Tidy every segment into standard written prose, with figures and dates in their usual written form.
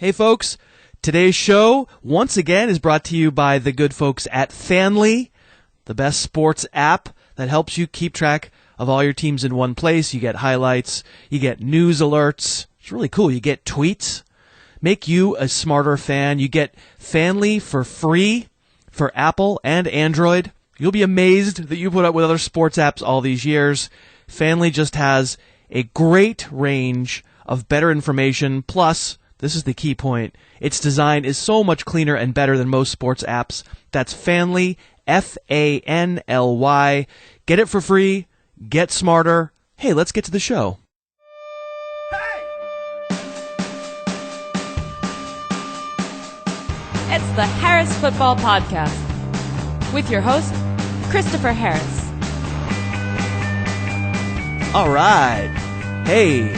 Hey folks, today's show once again is brought to you by the good folks at Fanly, the best sports app that helps you keep track of all your teams in one place. You get highlights, you get news alerts. It's really cool. You get tweets. Make you a smarter fan. You get Fanly for free for Apple and Android. You'll be amazed that you put up with other sports apps all these years. Fanly just has a great range of better information, plus this is the key point. Its design is so much cleaner and better than most sports apps. That's Fanly, Fanly. Get it for free. Get smarter. Hey, let's get to the show. It's the Harris Football Podcast with your host, Christopher Harris. All right. Hey,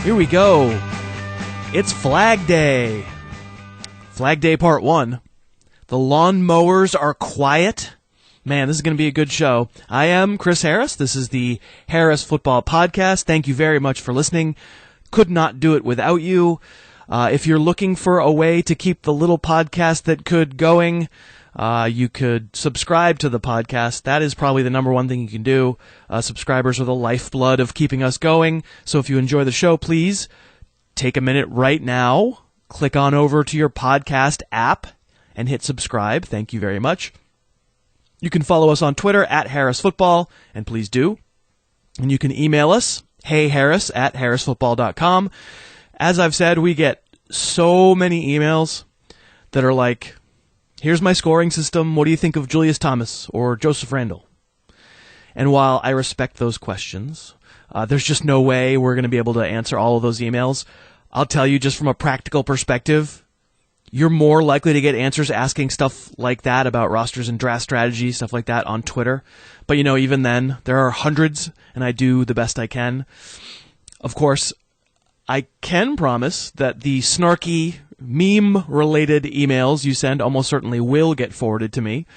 here we go. It's Flag Day. Flag Day Part 1. The lawnmowers are quiet. Man, this is going to be a good show. I am Chris Harris. This is the Harris Football Podcast. Thank you very much for listening. Could not do it without you. If you're looking for a way to keep the little podcast that could going, you could subscribe to the podcast. That is probably the number one thing you can do. Subscribers are the lifeblood of keeping us going. So if you enjoy the show, please take a minute right now, click on over to your podcast app, and hit subscribe. Thank you very much. You can follow us on Twitter at Harris Football, and please do. And you can email us, heyharris@harrisfootball.com. As I've said, we get so many emails that are like, here's my scoring system. What do you think of Julius Thomas or Joseph Randle? And while I respect those questions, there's just no way we're going to be able to answer all of those emails. I'll tell you, just from a practical perspective, you're more likely to get answers asking stuff like that about rosters and draft strategy, stuff like that on Twitter. But, you know, even then, there are hundreds, and I do the best I can. Of course, I can promise that the snarky, meme-related emails you send almost certainly will get forwarded to me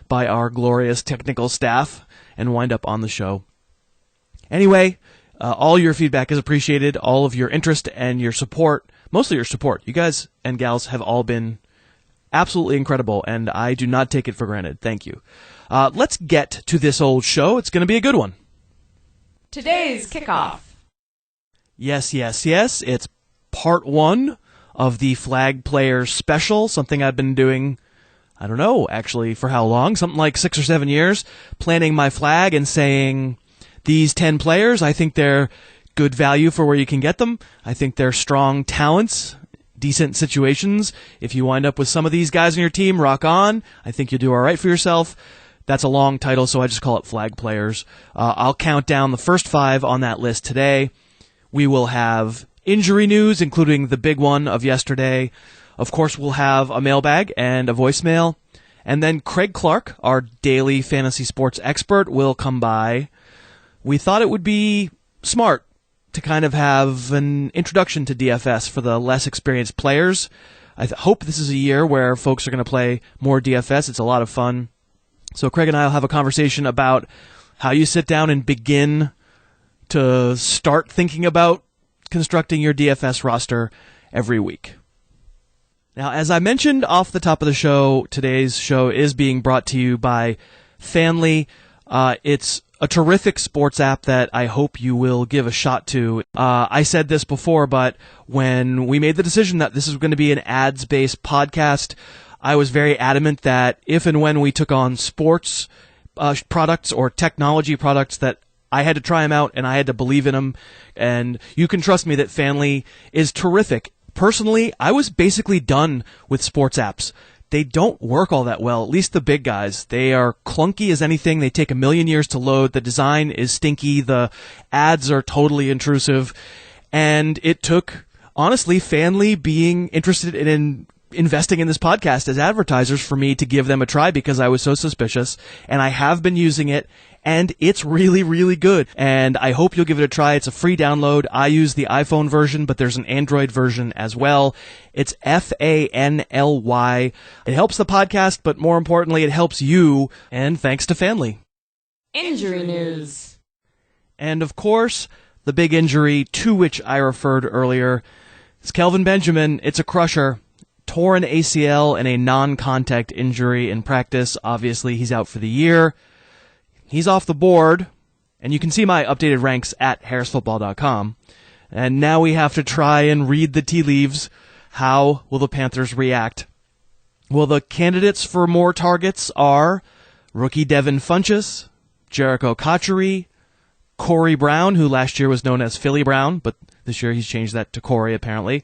by our glorious technical staff and wind up on the show. Anyway, all your feedback is appreciated, all of your interest and your support, mostly your support. You guys and gals have all been absolutely incredible, and I do not take it for granted. Thank you. Let's get to this old show. It's going to be a good one. Today's kickoff. Yes. It's part 1 of the Flag Players Special, something I've been doing, I don't know, actually, for how long? Something like 6 or 7 years, planning my flag and saying, these 10 players, I think they're good value for where you can get them. I think they're strong talents, decent situations. If you wind up with some of these guys on your team, rock on. I think you'll do all right for yourself. That's a long title, so I just call it Flag Players. I'll count down the first 5 on that list today. We will have injury news, including the big one of yesterday. Of course, we'll have a mailbag and a voicemail. And then Craig Clark, our daily fantasy sports expert, will come by. We thought it would be smart to kind of have an introduction to DFS for the less experienced players. I hope this is a year where folks are going to play more DFS. It's a lot of fun. So Craig and I will have a conversation about how you sit down and begin to start thinking about constructing your DFS roster every week. Now, as I mentioned off the top of the show, today's show is being brought to you by Fanly. It's a terrific sports app that I hope you will give a shot to. I said this before, but when we made the decision that this is going to be an ads-based podcast, I was very adamant that if and when we took on sports products or technology products, that I had to try them out and I had to believe in them. And you can trust me that Fanly is terrific. Personally, I was basically done with sports apps. They don't work all that well, at least the big guys. They are clunky as anything. They take a million years to load. The design is stinky. The ads are totally intrusive. And it took, honestly, Fanly being interested in investing in this podcast as advertisers for me to give them a try because I was so suspicious. And I have been using it, and it's really, really good. And I hope you'll give it a try. It's a free download. I use the iPhone version, but there's an Android version as well. It's Fanly. It helps the podcast, but more importantly, it helps you, and thanks to Fanly. Injury news. And of course, the big injury to which I referred earlier, It's Kelvin Benjamin. It's a crusher. Tore an ACL and a non-contact injury in practice. Obviously, he's out for the year. He's off the board, and you can see my updated ranks at harrisfootball.com. And now we have to try and read the tea leaves. How will the Panthers react? Well, the candidates for more targets are rookie Devin Funchess, Jericho Cotchery, Corey Brown, who last year was known as Philly Brown, but this year he's changed that to Corey, apparently.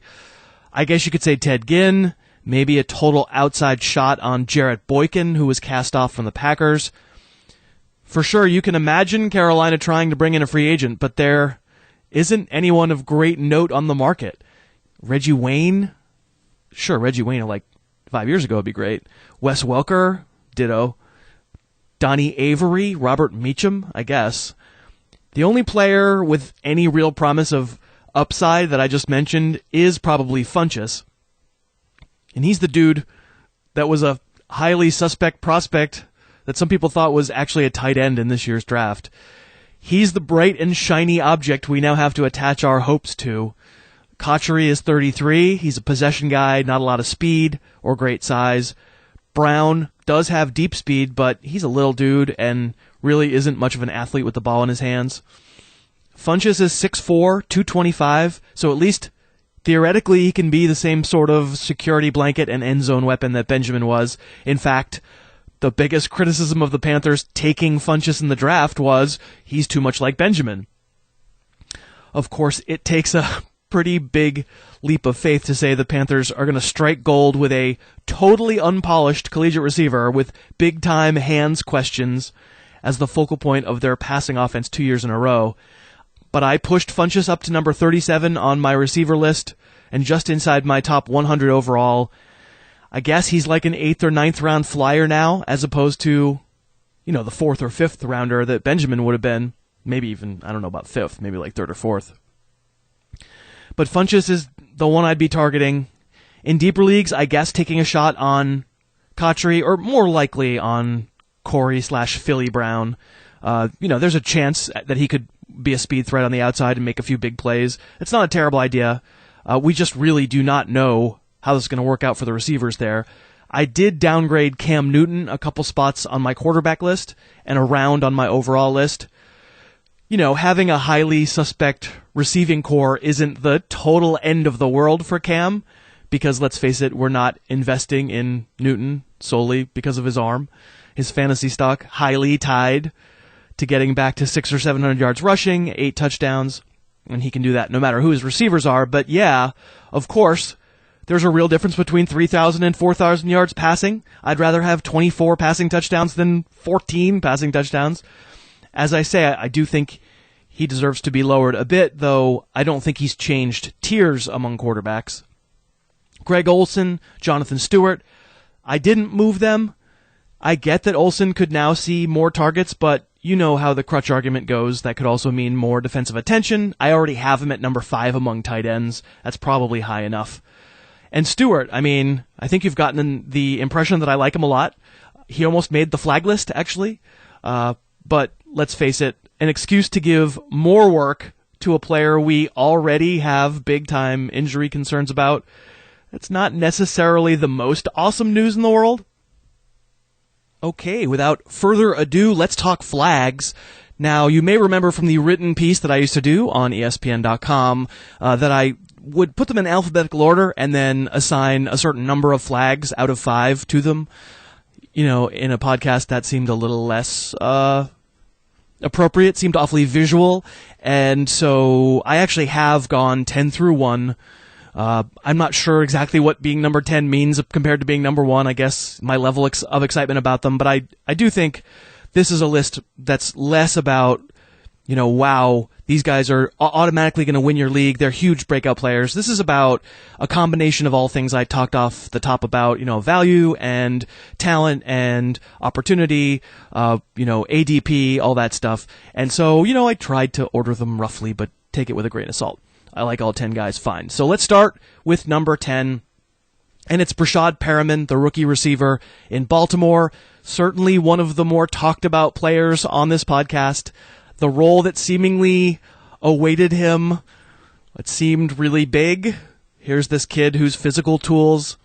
I guess you could say Ted Ginn, maybe a total outside shot on Jarrett Boykin, who was cast off from the Packers. For sure, you can imagine Carolina trying to bring in a free agent, but there isn't anyone of great note on the market. Reggie Wayne? Sure, Reggie Wayne, like 5 years ago, would be great. Wes Welker? Ditto. Donnie Avery? Robert Meacham? I guess. The only player with any real promise of upside that I just mentioned is probably Funchess. And he's the dude that was a highly suspect prospect that some people thought was actually a tight end in this year's draft. He's the bright and shiny object we now have to attach our hopes to. Cotchery is 33. He's a possession guy, not a lot of speed or great size. Brown does have deep speed, but he's a little dude and really isn't much of an athlete with the ball in his hands. Funchess is 6'4", 225, so at least theoretically he can be the same sort of security blanket and end zone weapon that Benjamin was. In fact, the biggest criticism of the Panthers taking Funchess in the draft was he's too much like Benjamin. Of course, it takes a pretty big leap of faith to say the Panthers are going to strike gold with a totally unpolished collegiate receiver with big-time hands questions as the focal point of their passing offense 2 years in a row. But I pushed Funchess up to number 37 on my receiver list and just inside my top 100 overall. I guess he's like an 8th or 9th round flyer now, as opposed to, the 4th or 5th rounder that Benjamin would have been. Maybe even, I don't know about 5th, maybe like 3rd or 4th. But Funchess is the one I'd be targeting. In deeper leagues, I guess taking a shot on Cotchery, or more likely on Corey/Philly Brown. There's a chance that he could be a speed threat on the outside and make a few big plays. It's not a terrible idea. We just really do not know how this is going to work out for the receivers there. I did downgrade Cam Newton a couple spots on my quarterback list and a round on my overall list. Having a highly suspect receiving core isn't the total end of the world for Cam, because let's face it, we're not investing in Newton solely because of his arm. His fantasy stock highly tied to getting back to 600 or 700 yards rushing, 8 touchdowns, and he can do that no matter who his receivers are. But yeah, of course, there's a real difference between 3,000 and 4,000 yards passing. I'd rather have 24 passing touchdowns than 14 passing touchdowns. As I say, I do think he deserves to be lowered a bit, though I don't think he's changed tiers among quarterbacks. Greg Olsen, Jonathan Stewart, I didn't move them. I get that Olsen could now see more targets, but you know how the crutch argument goes. That could also mean more defensive attention. I already have him at number 5 among tight ends. That's probably high enough. And Stewart, I think you've gotten the impression that I like him a lot. He almost made the flag list, actually. But let's face it, an excuse to give more work to a player we already have big-time injury concerns about. It's not necessarily the most awesome news in the world. Okay, without further ado, let's talk flags. Now, you may remember from the written piece that I used to do on ESPN.com that I would put them in alphabetical order and then assign a certain number of flags out of 5 to them. In a podcast that seemed a little less appropriate, seemed awfully visual, and so I actually have gone 10 through 1. I'm not sure exactly what being number 10 means compared to being number 1. I guess my level of excitement about them, but I do think this is a list that's less about, wow, these guys are automatically going to win your league. They're huge breakout players. This is about a combination of all things I talked off the top about, value and talent and opportunity, ADP, all that stuff. And so, I tried to order them roughly, but take it with a grain of salt. I like all 10 guys fine. So let's start with number 10, and it's Brashad Perriman, the rookie receiver in Baltimore. Certainly one of the more talked about players on this podcast. The role that seemingly awaited him, it seemed really big. here's this kid whose physical tools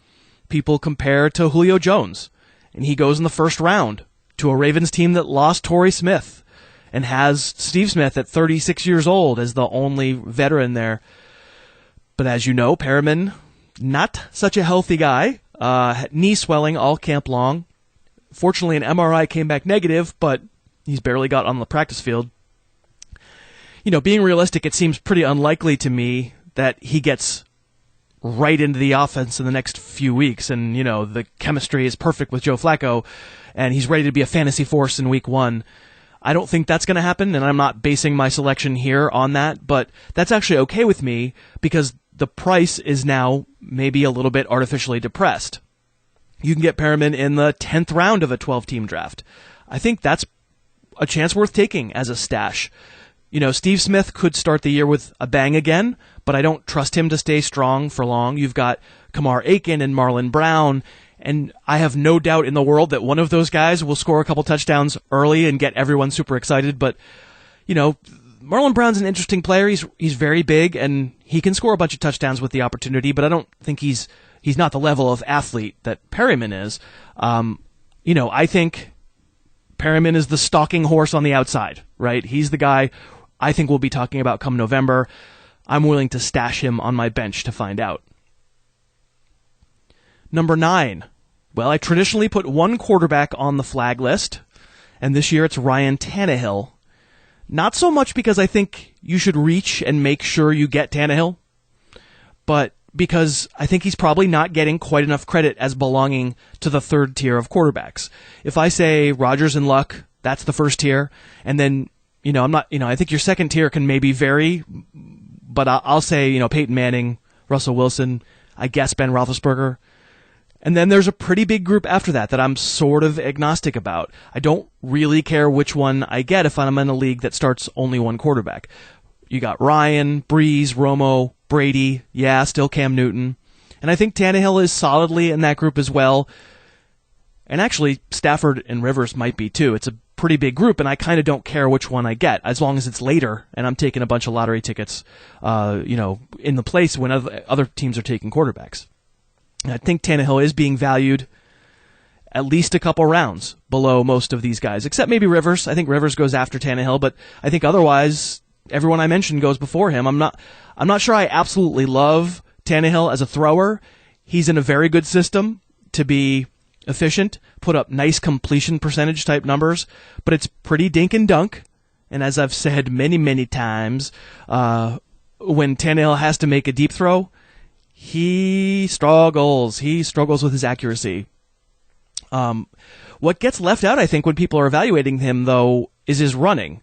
people compare to Julio Jones, and he goes in the first round to a Ravens team that lost Torrey Smith and has Steve Smith at 36 years old as the only veteran there. But as you know, Perriman, not such a healthy guy, knee swelling all camp long. Fortunately, an MRI came back negative, but he's barely got on the practice field. Being realistic, it seems pretty unlikely to me that he gets right into the offense in the next few weeks, and, the chemistry is perfect with Joe Flacco, and he's ready to be a fantasy force in week 1. I don't think that's going to happen, and I'm not basing my selection here on that, but that's actually okay with me because the price is now maybe a little bit artificially depressed. You can get Perriman in the 10th round of a 12-team draft. I think that's a chance worth taking as a stash. Steve Smith could start the year with a bang again, but I don't trust him to stay strong for long. You've got Kamar Aiken and Marlon Brown, and I have no doubt in the world that one of those guys will score a couple touchdowns early and get everyone super excited. But, Marlon Brown's an interesting player. He's very big, and he can score a bunch of touchdowns with the opportunity, but I don't think he's not the level of athlete that Perriman is. I think Perriman is the stalking horse on the outside, right? He's the guy I think we'll be talking about come November. I'm willing to stash him on my bench to find out. Number 9. Well, I traditionally put one quarterback on the flag list, and this year it's Ryan Tannehill. Not so much because I think you should reach and make sure you get Tannehill, but because I think he's probably not getting quite enough credit as belonging to the third tier of quarterbacks. If I say Rodgers and Luck, that's the first tier, and then, I think your second tier can maybe vary, but I'll say, Peyton Manning, Russell Wilson, I guess Ben Roethlisberger. And then there's a pretty big group after that I'm sort of agnostic about. I don't really care which one I get if I'm in a league that starts only one quarterback. You got Ryan, Breeze, Romo, Brady, still Cam Newton. And I think Tannehill is solidly in that group as well. And actually, Stafford and Rivers might be too. It's a pretty big group, and I kind of don't care which one I get, as long as it's later, and I'm taking a bunch of lottery tickets, in the place when other teams are taking quarterbacks. And I think Tannehill is being valued at least a couple rounds below most of these guys, except maybe Rivers. I think Rivers goes after Tannehill, but I think otherwise everyone I mentioned goes before him. I'm not sure I absolutely love Tannehill as a thrower. He's in a very good system to be efficient, put up nice completion percentage type numbers, but it's pretty dink and dunk. And as I've said many, many times, when Tannehill has to make a deep throw, he struggles. He struggles with his accuracy. What gets left out, I think, when people are evaluating him, though, is his running.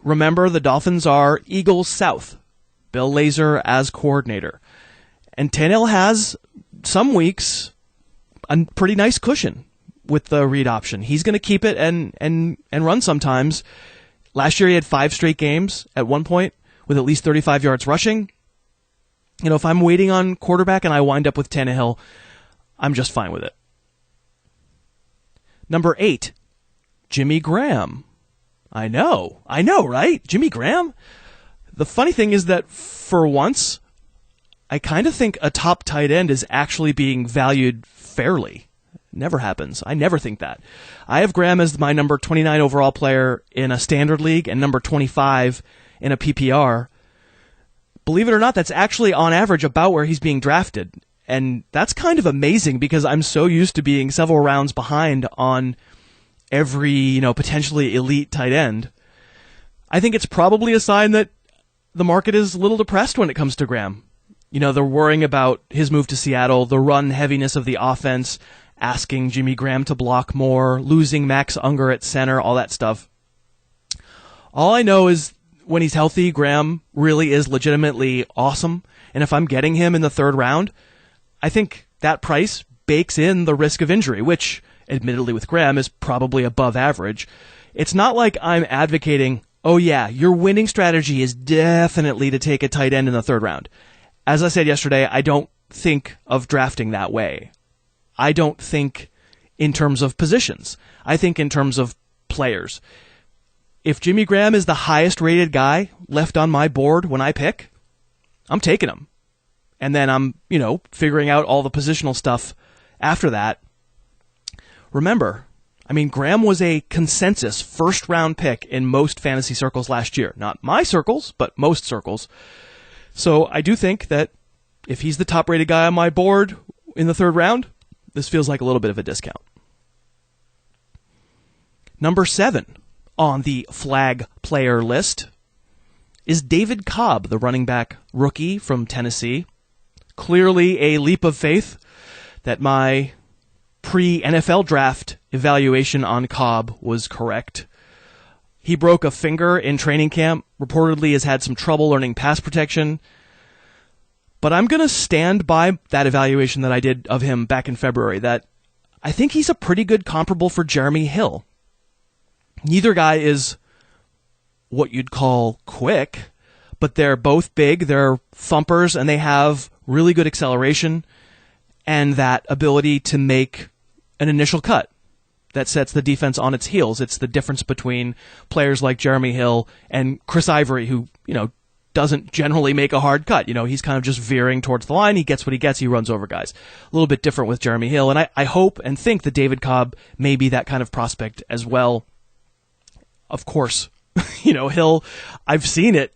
Remember, the Dolphins are Eagles South. Bill Lazor as coordinator. And Tannehill has, some weeks, a pretty nice cushion with the read option. He's going to keep it and run sometimes. Last year he had 5 straight games at one point with at least 35 yards rushing. If I'm waiting on quarterback and I wind up with Tannehill, I'm just fine with it. Number 8, Jimmy Graham. I know, right? Jimmy Graham? The funny thing is that for once, I kind of think a top tight end is actually being valued fairly. Never happens. I never think that. I have Graham as my number 29 overall player in a standard league and number 25 in a PPR. Believe it or not, that's actually on average about where he's being drafted. And that's kind of amazing because I'm so used to being several rounds behind on every, potentially elite tight end. I think it's probably a sign that the market is a little depressed when it comes to Graham. They're worrying about his move to Seattle, the run heaviness of the offense, asking Jimmy Graham to block more, losing Max Unger at center, all that stuff. All I know is when he's healthy, Graham really is legitimately awesome. And if I'm getting him in the 3rd round, I think that price bakes in the risk of injury, which, admittedly with Graham, is probably above average. It's not like I'm advocating, oh yeah, your winning strategy is definitely to take a tight end in the 3rd round. As I said yesterday, I don't think of drafting that way. I don't think in terms of positions. I think in terms of players. If Jimmy Graham is the highest rated guy left on my board when I pick, I'm taking him. And then I'm, figuring out all the positional stuff after that. Remember, Graham was a consensus first-round pick in most fantasy circles last year. Not my circles, but most circles. So I do think that if he's the top-rated guy on my board in the third round, this feels like a little bit of a discount. Number 7 on the flag player list is David Cobb, the running back rookie from Tennessee. Clearly a leap of faith that my pre-NFL draft evaluation on Cobb was correct. He broke a finger in training camp, reportedly has had some trouble learning pass protection, but I'm going to stand by that evaluation that I did of him back in February, that I think he's a pretty good comparable for Jeremy Hill. Neither guy is what you'd call quick, but they're both big, they're thumpers, and they have really good acceleration and that ability to make an initial cut that sets the defense on its heels. It's the difference between players like Jeremy Hill and Chris Ivory, who, doesn't generally make a hard cut. He's kind of just veering towards the line. He gets what he gets. He runs over guys. A little bit different with Jeremy Hill. And I hope and think that David Cobb may be that kind of prospect as well. Of course, Hill, I've seen it.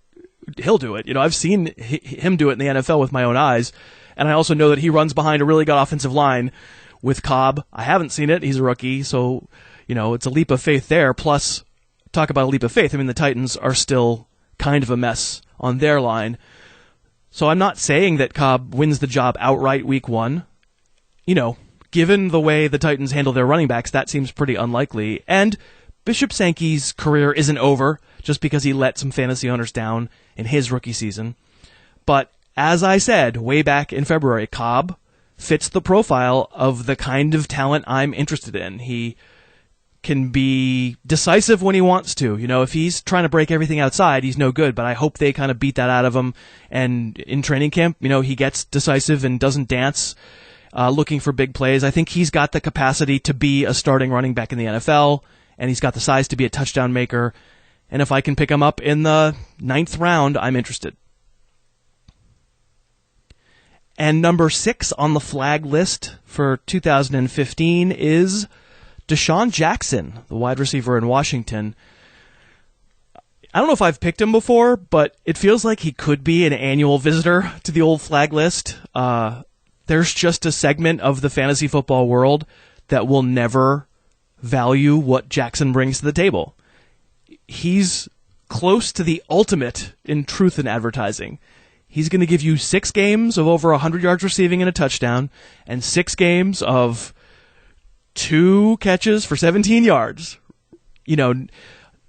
He'll do it. I've seen him do it in the NFL with my own eyes. And I also know that he runs behind a really good offensive line. With Cobb, I haven't seen it. He's a rookie, so, it's a leap of faith there. Plus, talk about a leap of faith. The Titans are still kind of a mess on their line. So I'm not saying that Cobb wins the job outright week 1. Given the way the Titans handle their running backs, that seems pretty unlikely. And Bishop Sankey's career isn't over just because he let some fantasy owners down in his rookie season. But as I said way back in February, Cobb fits the profile of the kind of talent I'm interested in. He can be decisive when he wants to. If he's trying to break everything outside, he's no good, but I hope they kind of beat that out of him. And in training camp, he gets decisive and doesn't dance looking for big plays. I think he's got the capacity to be a starting running back in the NFL, and he's got the size to be a touchdown maker. And if I can pick him up in the 9th round, I'm interested. And number 6 on the flag list for 2015 is Deshaun Jackson, the wide receiver in Washington. I don't know if I've picked him before, but it feels like he could be an annual visitor to the old flag list. There's just a segment of the fantasy football world that will never value what Jackson brings to the table. He's close to the ultimate in truth in advertising. He's going to give you 6 games of over 100 yards receiving and a touchdown, and 6 games of 2 catches for 17 yards.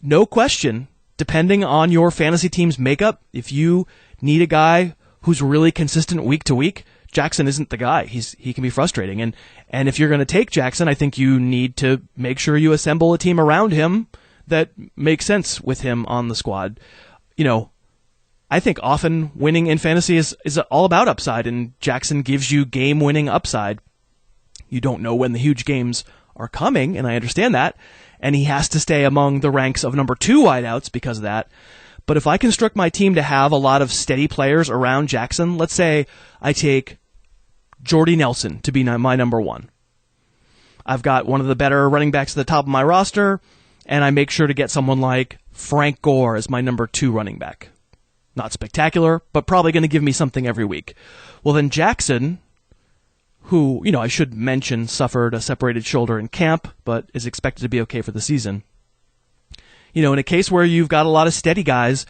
No question, depending on your fantasy team's makeup, if you need a guy who's really consistent week to week, Jackson isn't the guy. He can be frustrating. And if you're going to take Jackson, I think you need to make sure you assemble a team around him that makes sense with him on the squad. I think often winning in fantasy is all about upside, and Jackson gives you game-winning upside. You don't know when the huge games are coming, and I understand that, and he has to stay among the ranks of number 2 wideouts because of that. But if I construct my team to have a lot of steady players around Jackson, let's say I take Jordy Nelson to be my number 1. I've got one of the better running backs at the top of my roster, and I make sure to get someone like Frank Gore as my number 2 running back. Not spectacular, but probably going to give me something every week. Well, then Jackson, who, I should mention, suffered a separated shoulder in camp, but is expected to be okay for the season. In a case where you've got a lot of steady guys,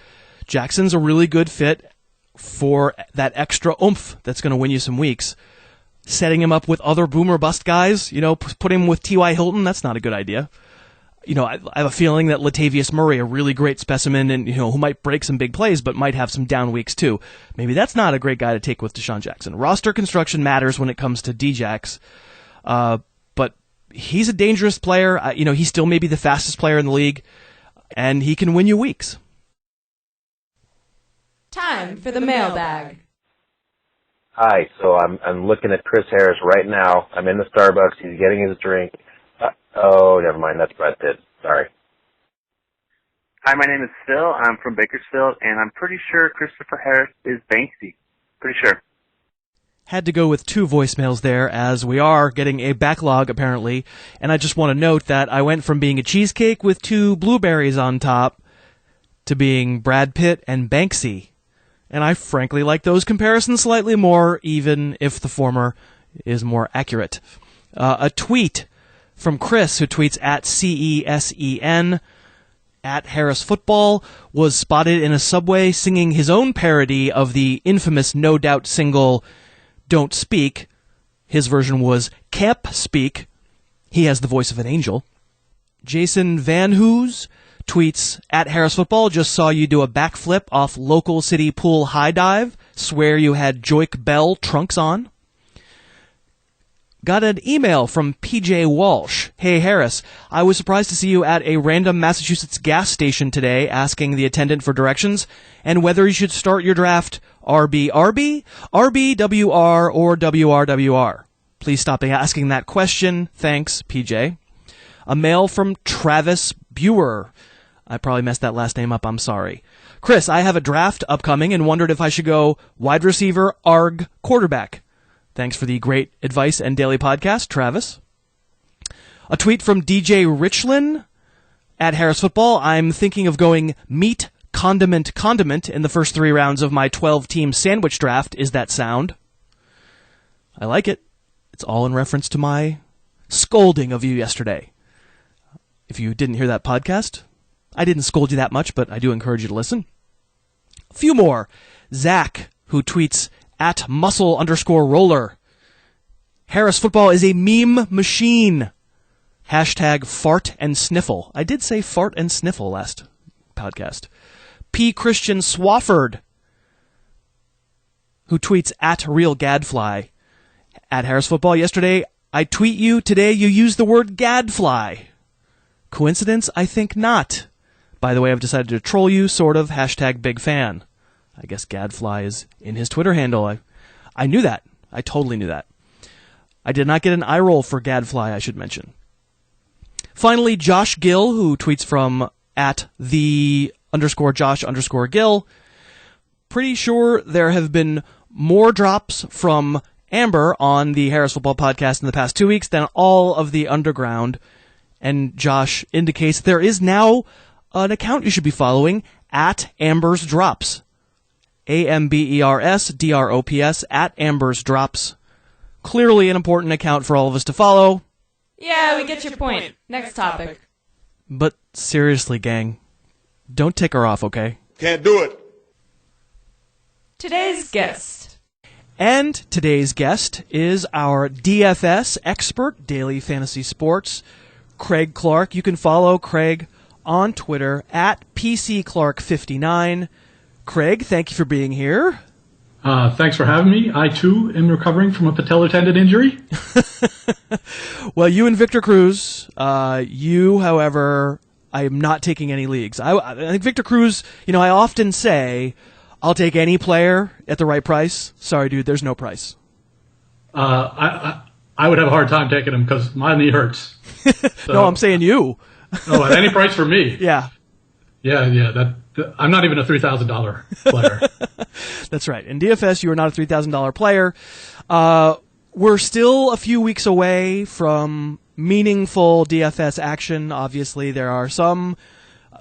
Jackson's a really good fit for that extra oomph that's going to win you some weeks. Setting him up with other boom or bust guys, put him with T.Y. Hilton, that's not a good idea. I have a feeling that Latavius Murray, a really great specimen, and who might break some big plays, but might have some down weeks too. Maybe that's not a great guy to take with Deshaun Jackson. Roster construction matters when it comes to Djax, but he's a dangerous player. He's still maybe the fastest player in the league, and he can win you weeks. Time for the mailbag. Hi, so I'm looking at Chris Harris right now. I'm in the Starbucks. He's getting his drink. Oh, never mind. That's Brett Pitt. Sorry. Hi, my name is Phil. I'm from Bakersfield, and I'm pretty sure Christopher Harris is Banksy. Pretty sure. Had to go with 2 voicemails there, as we are getting a backlog, apparently. And I just want to note that I went from being a cheesecake with 2 blueberries on top to being Brad Pitt and Banksy. And I frankly like those comparisons slightly more, even if the former is more accurate. A tweet from Chris, who tweets at CESEN, at Harris Football, was spotted in a subway singing his own parody of the infamous No Doubt single Don't Speak. His version was Camp Speak. He has the voice of an angel. Jason Van Hoos tweets, at Harris Football, just saw you do a backflip off local city pool high dive. Swear you had Joik Bell trunks on. Got an email from PJ Walsh. Hey Harris, I was surprised to see you at a random Massachusetts gas station today asking the attendant for directions and whether you should start your draft RBRB, RBWR, or WRWR. Please stop asking that question. Thanks, PJ. A mail from Travis Buer. I probably messed that last name up. I'm sorry. Chris, I have a draft upcoming and wondered if I should go wide receiver, ARG, quarterback. Thanks for the great advice and daily podcast, Travis. A tweet from DJ Richlin at Harris Football. I'm thinking of going meat, condiment in the first 3 rounds of my 12-team sandwich draft. Is that sound? I like it. It's all in reference to my scolding of you yesterday. If you didn't hear that podcast, I didn't scold you that much, but I do encourage you to listen. A few more. Zach, who tweets at muscle_roller. Harris Football is a meme machine. Hashtag fart and sniffle. I did say fart and sniffle last podcast. P. Christian Swafford, who tweets at real gadfly. At Harris Football, yesterday I tweet you, today you use the word gadfly. Coincidence? I think not. By the way, I've decided to troll you, sort of. Hashtag big fan. I guess Gadfly is in his Twitter handle. I knew that. I totally knew that. I did not get an eye roll for Gadfly, I should mention. Finally, Josh Gill, who tweets from at _Josh_Gill. Pretty sure there have been more drops from Amber on the Harris Football Podcast in the past 2 weeks than all of the underground. And Josh indicates there is now an account you should be following at Amber's Drops. AMBERSDROPS at Amber's Drops. Clearly an important account for all of us to follow. Yeah, we get your point. Next topic. But seriously, gang, don't tick her off, okay? Can't do it. Today's guest. And today's guest is our DFS expert, Daily Fantasy Sports, Craig Clark. You can follow Craig on Twitter at PCClark59. Craig, thank you for being here. Thanks for having me. I, too, am recovering from a patellar tendon injury. Well, you and Victor Cruz, you, however, I am not taking any leagues. I think Victor Cruz, I often say, I'll take any player at the right price. Sorry, dude, there's no price. I would have a hard time taking him because my knee hurts. So, no, I'm saying you. Oh, at any price for me. Yeah. Yeah. I'm not even a $3,000 player. That's right. In DFS, you are not a $3,000 player. We're still a few weeks away from meaningful DFS action. Obviously, there are some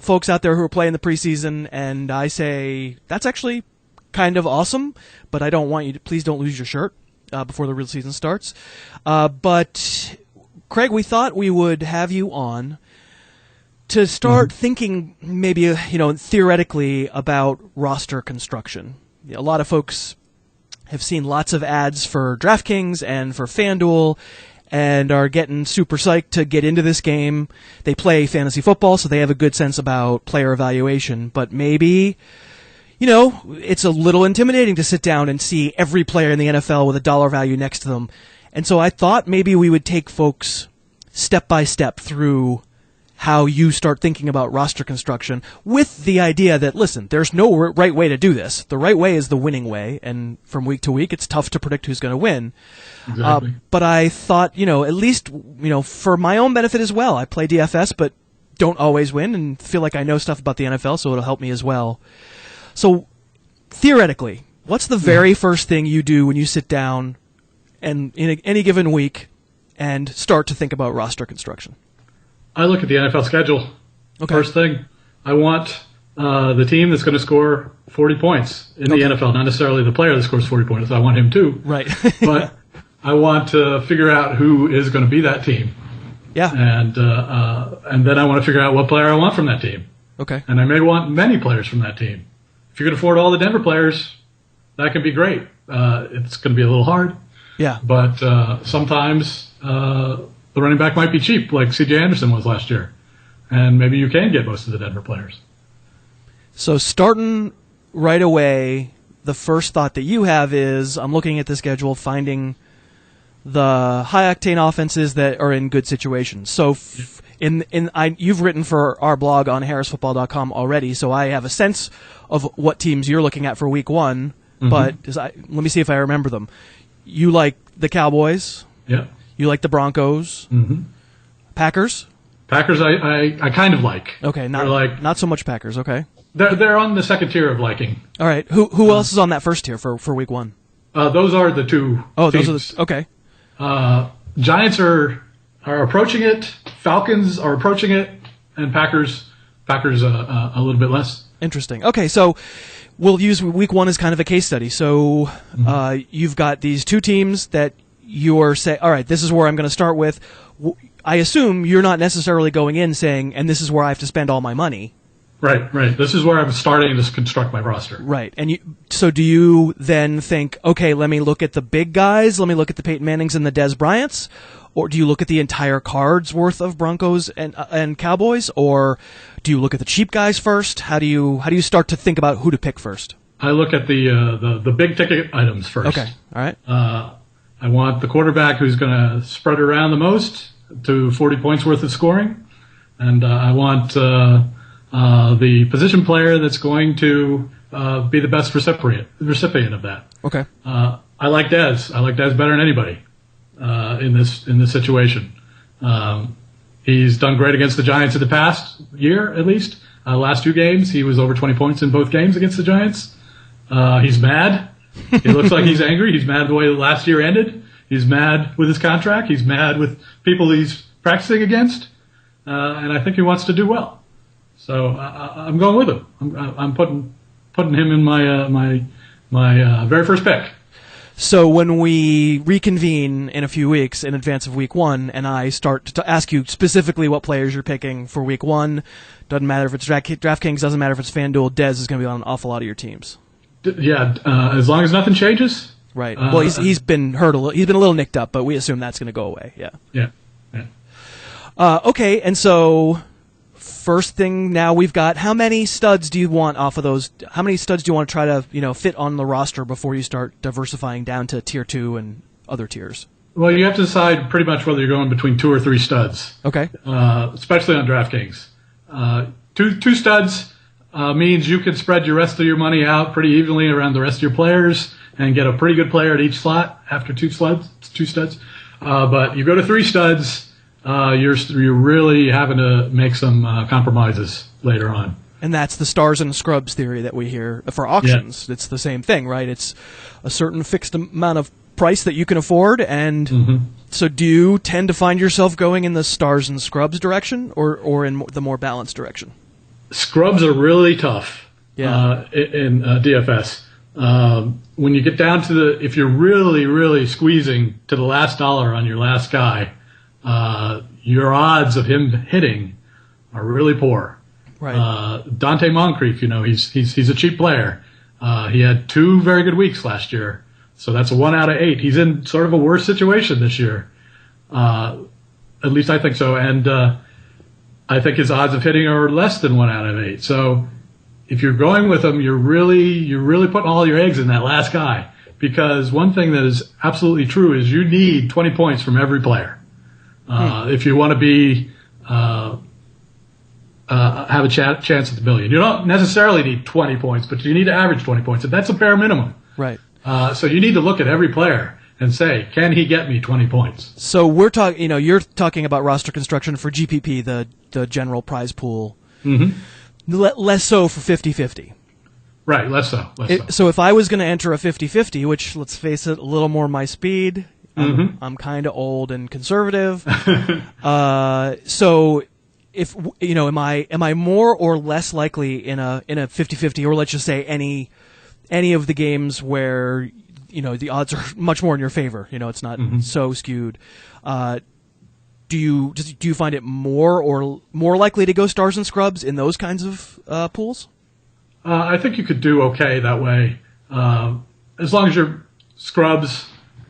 folks out there who are playing the preseason, and I say that's actually kind of awesome, but I don't want you to, please don't lose your shirt before the real season starts. But, Craig, we thought we would have you on to start thinking maybe, theoretically about roster construction. A lot of folks have seen lots of ads for DraftKings and for FanDuel and are getting super psyched to get into this game. They play fantasy football, so they have a good sense about player evaluation, but maybe, it's a little intimidating to sit down and see every player in the NFL with a dollar value next to them. And so I thought maybe we would take folks step by step through how you start thinking about roster construction with the idea that, listen, there's no right way to do this. The right way is the winning way, and from week to week, it's tough to predict who's going to win. Exactly. But I thought, at least, for my own benefit as well, I play DFS, but don't always win, and feel like I know stuff about the NFL, so it'll help me as well. So, theoretically, What's the very first thing you do when you sit down and in any given week and start to think about roster construction? I look at the NFL schedule. Okay. First thing, I want the team that's going to score 40 points in the NFL, not necessarily the player that scores 40 points. I want him too. Right. But I want to figure out who is going to be that team. Yeah. And then I want to figure out what player I want from that team. Okay. And I may want many players from that team. If you can afford all the Denver players, that can be great. It's going to be a little hard. Yeah. But sometimes the running back might be cheap, like C.J. Anderson was last year. And maybe you can get most of the Denver players. So starting right away, the first thought that you have is, I'm looking at the schedule, finding the high-octane offenses that are in good situations. So you've written for our blog on harrisfootball.com already, so I have a sense of what teams you're looking at for week one, but let me see if I remember them. You like the Cowboys. Yeah. You like the Broncos. Packers? Packers I kind of like. Okay, not so much Packers, okay. They're on the second tier of liking. All right. Who else is on that first tier for week one? Those are the two teams. Okay. Giants are approaching it. Falcons are approaching it, and Packers a little bit less. Interesting. Okay, so we'll use week one as kind of a case study. So you've got these two teams that you're saying, all right, this is where I'm going to start with. I assume you're not necessarily going in saying, and this is where I have to spend all my money. Right. This is where I'm starting to construct my roster. Right. And so do you then think, okay, let me look at the big guys, let me look at the Peyton Mannings and the Des Bryants, or do you look at the entire card's worth of Broncos and Cowboys, or do you look at the cheap guys first? How do you start to think about who to pick first? I look at the big ticket items first. Okay. All right. I want the quarterback who's going to spread around the most to 40 points worth of scoring, and I want the position player that's going to be the best recipient of that. Okay. I like Dez. I like Dez better than anybody in this situation. He's done great against the Giants in the past year, at least. Last two games, he was over 20 points in both games against the Giants. He's mad. He looks like he's angry. He's mad the way last year ended. He's mad with his contract. He's mad with people he's practicing against. And I think he wants to do well. So I'm going with him. I'm putting him in my very first pick. So when we reconvene in a few weeks in advance of week one, and I start to ask you specifically what players you're picking for week one, doesn't matter if it's DraftKings, doesn't matter if it's FanDuel, Dez is going to be on an awful lot of your teams. Yeah, as long as nothing changes. Right. Well, he's been hurt a little. He's been a little nicked up, but we assume that's going to go away. Yeah. Yeah. Okay, and so first thing now we've got, how many studs do you want off of those? How many studs do you want to try to fit on the roster before you start diversifying down to tier 2 and other tiers? Well, you have to decide pretty much whether you're going between 2 or 3 studs. Okay. Especially on DraftKings. Two studs means you can spread your rest of your money out pretty evenly around the rest of your players and get a pretty good player at each slot after two studs. But you go to 3 studs, you're really having to make some compromises later on. And that's the stars and scrubs theory that we hear for auctions. Yeah. It's the same thing, right? It's a certain fixed amount of price that you can afford, and so do you tend to find yourself going in the stars and scrubs direction or in the more balanced direction? Scrubs are really tough in DFS. When you get down to if you're really, really squeezing to the last dollar on your last guy, your odds of him hitting are really poor. Right. Dante Moncrief, he's a cheap player. He had 2 very good weeks last year, so that's a 1 out of 8. He's in sort of a worse situation this year. At least I think so, and I think his odds of hitting are less than 1 out of 8. So if you're going with him, you're really putting all your eggs in that last guy, because one thing that is absolutely true is you need 20 points from every player. If you want to be have a chance at the million. You don't necessarily need 20 points, but you need to average 20 points, and that's a bare minimum. Right. So you need to look at every player and say, can he get me 20 points? So we're talking, you're talking about roster construction for GPP, the general prize pool. Mm-hmm. Less so for 50-50. Right, less so. So if I was going to enter a 50-50, which, let's face it, a little more my speed, I'm kind of old and conservative. So if am I more or less likely in a 50-50, or let's just say any of the games where the odds are much more in your favor, it's not so skewed. Do you find it more likely to go stars and scrubs in those kinds of pools? I think you could do okay that way, as long as your scrubs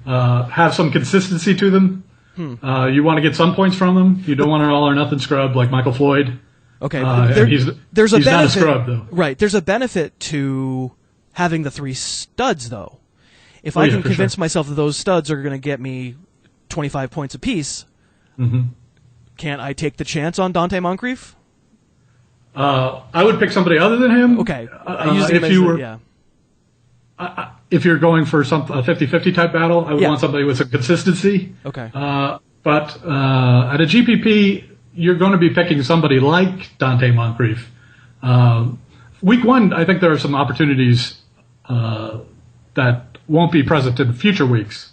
have some consistency to them. You want to get some points from them. You don't want an all or nothing scrub like Michael Floyd. Okay, he's benefit, not a scrub though. Right, there's a benefit to having the 3 studs though. If I can convince myself that those studs are going to get me 25 points apiece, can't I take the chance on Dante Moncrief? I would pick somebody other than him. Okay. If you're going for a 50-50 type battle, I would want somebody with some consistency. Okay. But at a GPP, you're going to be picking somebody like Dante Moncrief. Week 1, I think there are some opportunities that won't be present in future weeks.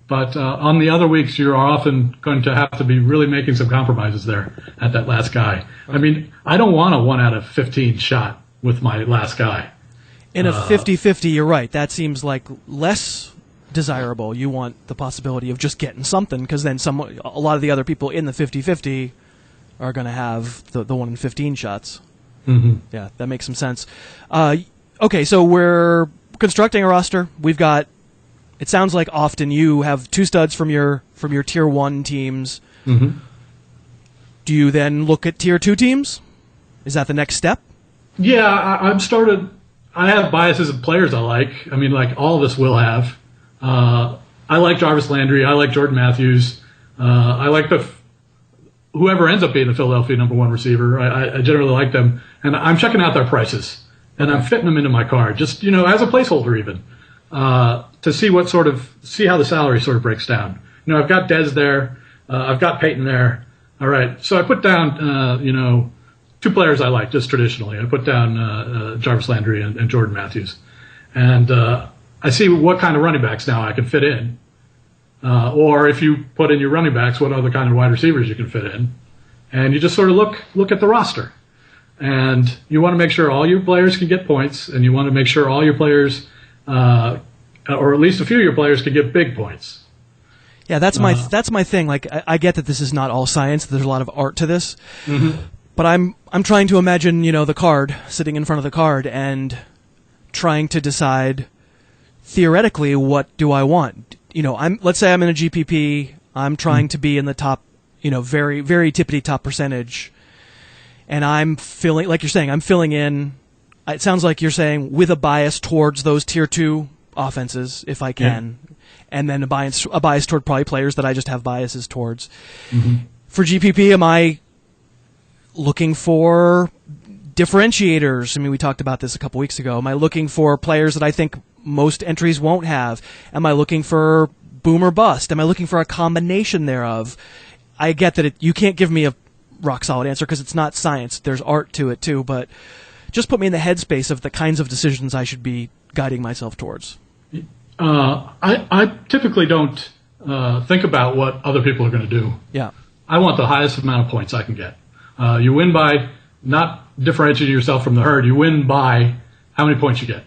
But on the other weeks, you're often going to have to be really making some compromises there at that last guy. I mean, I don't want a 1 out of 15 shot with my last guy. In a 50-50, you're right. That seems like less desirable. You want the possibility of just getting something, because then a lot of the other people in the 50-50 are going to have the 1 in 15 shots. Yeah, that makes some sense. Okay, so we're constructing a roster. We've got. It sounds like often you have 2 studs from your tier 1 teams. Do you then look at tier 2 teams? Is that the next step? Yeah, I have biases of players I like. I mean, like all of us will have. I like Jarvis Landry. I like Jordan Matthews. I like whoever ends up being the Philadelphia number 1 receiver. I generally like them, and I'm checking out their prices, and I'm fitting them into my card, just as a placeholder even. To see how the salary sort of breaks down. I've got Dez there. I've got Peyton there. All right. So I put down, 2 players I like just traditionally. I put down Jarvis Landry and Jordan Matthews. And I see what kind of running backs now I can fit in. Or if you put in your running backs, what other kind of wide receivers you can fit in. And you just sort of look at the roster. And you want to make sure all your players can get points, and you want to make sure all your players or at least a few of your players can get big points. Yeah, that's my thing. Like, I get that this is not all science. There's a lot of art to this. But I'm trying to imagine, the card, sitting in front of the card, and trying to decide theoretically what do I want. Let's say I'm in a GPP. I'm trying to be in the top, very, very tippity top percentage, and I'm filling, like you're saying, I'm filling in. It sounds like you're saying with a bias towards those tier 2 offenses, if I can, and then a bias toward probably players that I just have biases towards. For GPP, am I looking for differentiators? I mean, we talked about this a couple weeks ago. Am I looking for players that I think most entries won't have? Am I looking for boom or bust? Am I looking for a combination thereof? I get that you can't give me a rock-solid answer because it's not science. There's art to it, too, but just put me in the headspace of the kinds of decisions I should be guiding myself towards. I typically don't think about what other people are going to do. Yeah. I want the highest amount of points I can get. You win by not differentiating yourself from the herd. You win by how many points you get.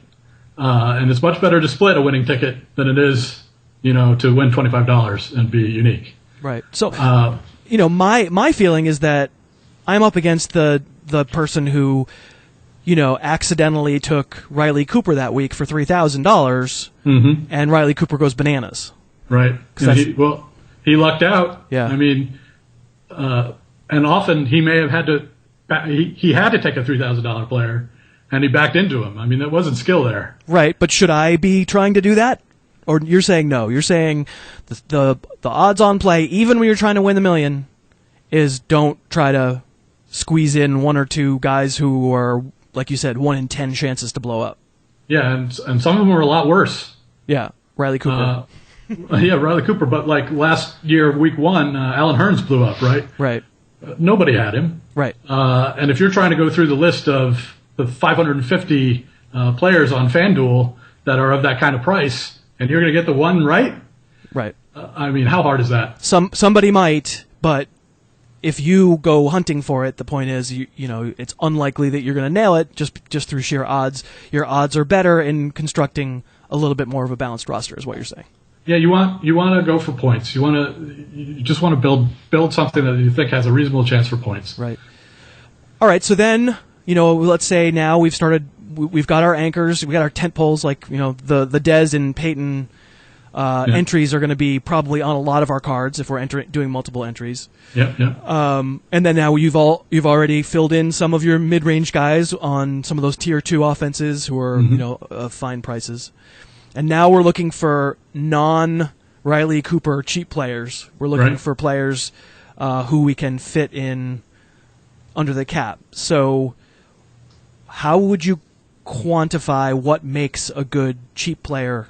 And it's much better to split a winning ticket than it is, to win $25 and be unique. Right. So, my feeling is that I'm up against the person who, accidentally took Riley Cooper that week for $3,000, and Riley Cooper goes bananas. Right. He lucked out. Yeah. I mean, and often he may have had to. He had to take a $3,000 player, and he backed into him. I mean, that wasn't skill there. Right. But should I be trying to do that? Or you're saying no? You're saying the odds-on play, even when you're trying to win the million, is don't try to squeeze in 1 or 2 guys who are, like you said, 1 in 10 chances to blow up. Yeah, and some of them are a lot worse. Yeah, Riley Cooper. Riley Cooper. But like last year, week 1, Alan Hearns blew up, right? Right. Nobody had him. Right. And if you're trying to go through the list of the 550 players on FanDuel that are of that kind of price, and you're going to get the one right? Right. I mean, how hard is that? Somebody might, but if you go hunting for it, the point is, you know, it's unlikely that you're going to nail it just through sheer odds. Your odds are better in constructing a little bit more of a balanced roster, is what you're saying. Yeah, you want to go for points. You just want to build something that you think has a reasonable chance for points. Right. All right. So then, you know, let's say now we've got our anchors, we got our tent poles, like, you know, the Dez and Peyton entries are going to be probably on a lot of our cards if we're doing multiple entries. Yeah. And then now you've already filled in some of your mid-range guys on some of those tier 2 offenses who are you know, fine prices. And now we're looking for non-Riley Cooper cheap players. We're looking for players who we can fit in under the cap. So how would you quantify what makes a good cheap player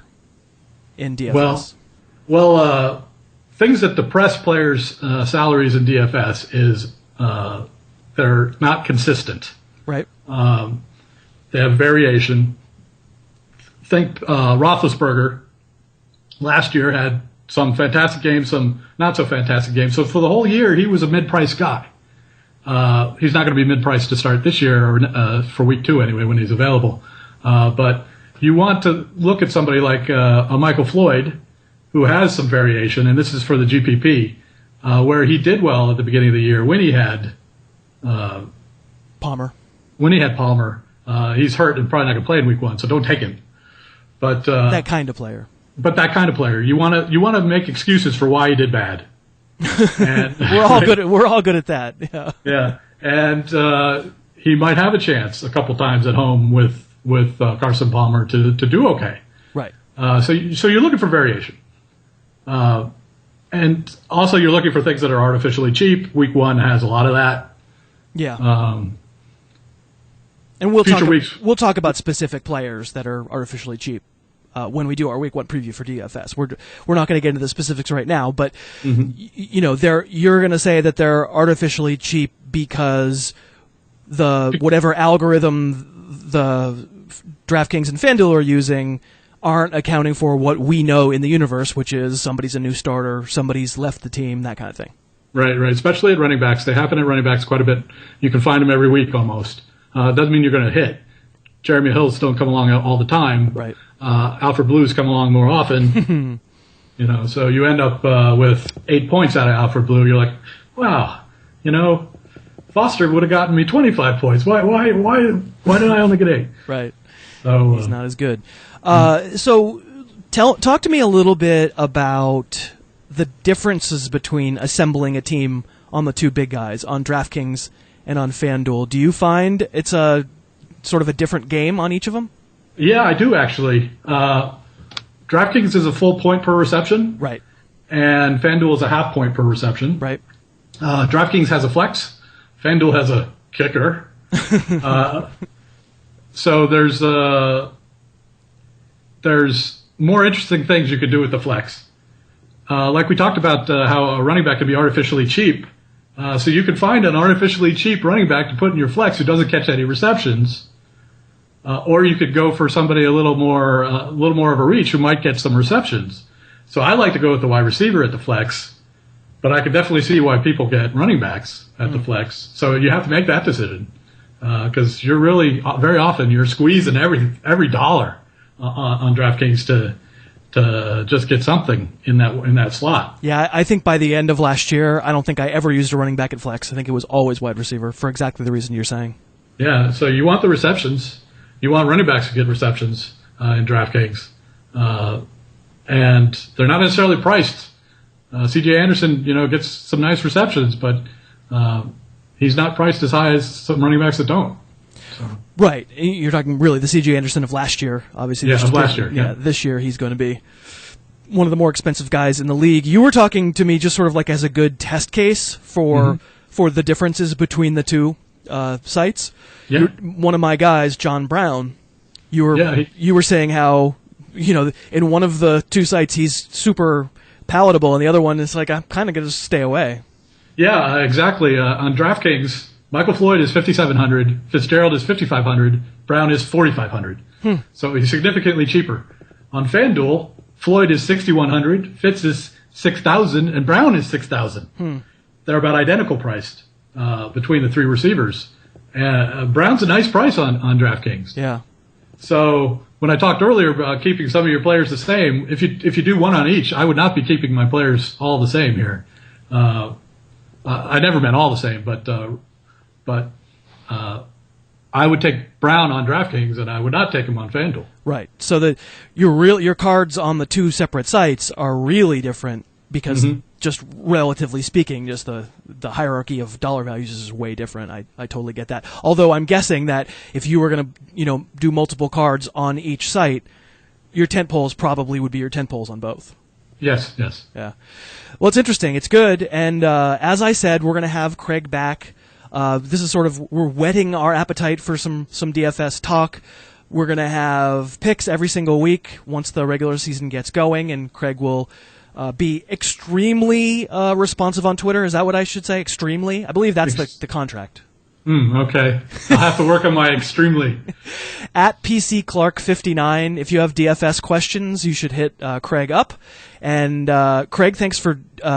in DFS? Well, things that depress players' salaries in DFS is they're not consistent. Right. They have variation. Think Roethlisberger last year had some fantastic games, some not so fantastic games. So for the whole year, he was a mid-price guy. He's not going to be mid-price to start this year, or for week 2 anyway, when he's available. But you want to look at somebody like a Michael Floyd, who has some variation, and this is for the GPP, where he did well at the beginning of the year when he had Palmer. He's hurt and probably not going to play in week 1, so don't take him. But that kind of player. But that kind of player, you want to make excuses for why he did bad. And we're all good at that. Yeah. Yeah, and he might have a chance a couple times at home with Carson Palmer to do okay. Right. So you're looking for variation, and also you're looking for things that are artificially cheap. Week 1 has a lot of that. Yeah. And we'll talk about specific players that are artificially cheap when we do our week 1 preview for DFS. We're not going to get into the specifics right now, but you know, you're going to say that they're artificially cheap because whatever algorithm the DraftKings and FanDuel are using aren't accounting for what we know in the universe, which is somebody's a new starter, somebody's left the team, that kind of thing. Right. Especially at running backs. They happen at running backs quite a bit. You can find them every week almost. Doesn't mean you're going to hit. Jeremy Hills don't come along all the time. Right. Alfred Blues come along more often. You know, so you end up with 8 points out of Alfred Blue. You're like, wow, you know, Foster would have gotten me 25 points. Why did I only get 8? Right. So he's not as good. So talk to me a little bit about the differences between assembling a team on the 2 big guys, on DraftKings and on FanDuel. Do you find it's a sort of a different game on each of them? Yeah, I do actually. DraftKings is a full point per reception. Right. And FanDuel is a half point per reception. Right. DraftKings has a flex. FanDuel has a kicker. So there's more interesting things you could do with the flex. Like we talked about how a running back can be artificially cheap. So you could find an artificially cheap running back to put in your flex who doesn't catch any receptions. Or you could go for somebody a little more of a reach who might get some receptions. So I like to go with the wide receiver at the flex, but I can definitely see why people get running backs at the flex. So you have to make that decision because you're really very often you're squeezing every dollar on DraftKings to just get something in that slot. Yeah, I think by the end of last year, I don't think I ever used a running back at flex. I think it was always wide receiver for exactly the reason you're saying. Yeah, so you want the receptions. You want running backs to get receptions in DraftKings. And they're not necessarily priced. C.J. Anderson, gets some nice receptions, but he's not priced as high as some running backs that don't. So. Right. You're talking really the C.J. Anderson of last year, obviously. Yeah, of last year. Yeah, this year he's going to be one of the more expensive guys in the league. You were talking to me just sort of like as a good test case for the differences between the two sites. Yeah. One of my guys, John Brown, you were saying how, in one of the two sites he's super palatable, and the other one is like, I'm kind of going to stay away. Yeah, exactly. On DraftKings, Michael Floyd is 5,700. Fitzgerald is 5,500. Brown is 4,500. So he's significantly cheaper. On FanDuel, Floyd is 6,100. Fitz is 6,000, and Brown is 6,000. They're about identical priced between the three receivers. Brown's a nice price on DraftKings. Yeah. So when I talked earlier about keeping some of your players the same, if you do one on each, I would not be keeping my players all the same here. I never meant all the same, but I would take Brown on DraftKings and I would not take him on FanDuel. Right. So that your cards on the two separate sites are really different because just relatively speaking, just the hierarchy of dollar values is way different. I totally get that. Although I'm guessing that if you were going to do multiple cards on each site, your tent poles probably would be your tent poles on both. Yes. Yeah. Well, it's interesting. It's good. And as I said, we're going to have Craig back. This is we're whetting our appetite for some DFS talk. We're going to have picks every single week once the regular season gets going, and Craig will be extremely responsive on Twitter. Is that what I should say? Extremely? I believe that's the contract. Okay. I'll have to work on my extremely. At PCClark59, if you have DFS questions, you should hit Craig up. And Craig, thanks for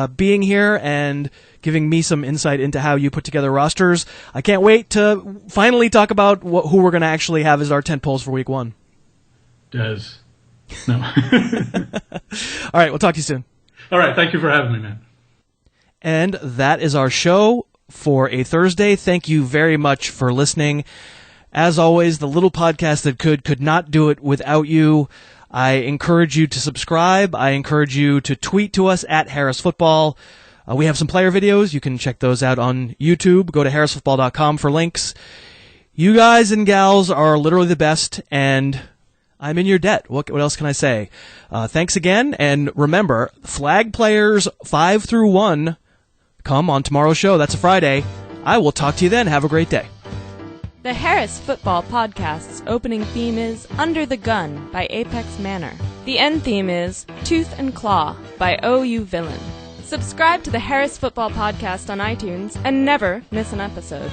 being here and giving me some insight into how you put together rosters. I can't wait to finally talk about who we're going to actually have as our tent poles for week 1. Des. No. All right, we'll talk to you soon. All right, thank you for having me, man. And that is our show for a Thursday. Thank you very much for listening. As always, the little podcast that could not do it without you. I encourage you to subscribe. I encourage you to tweet to us at Harris Football. We have some player videos. You can check those out on YouTube. Go to harrisfootball.com for links. You guys and gals are literally the best, and I'm in your debt. What else can I say? Thanks again, and remember, flag players 5 through 1 come on tomorrow's show. That's a Friday. I will talk to you then. Have a great day. The Harris Football Podcast's opening theme is Under the Gun by Apex Manor. The end theme is Tooth and Claw by OU Villain. Subscribe to the Harris Football Podcast on iTunes and never miss an episode.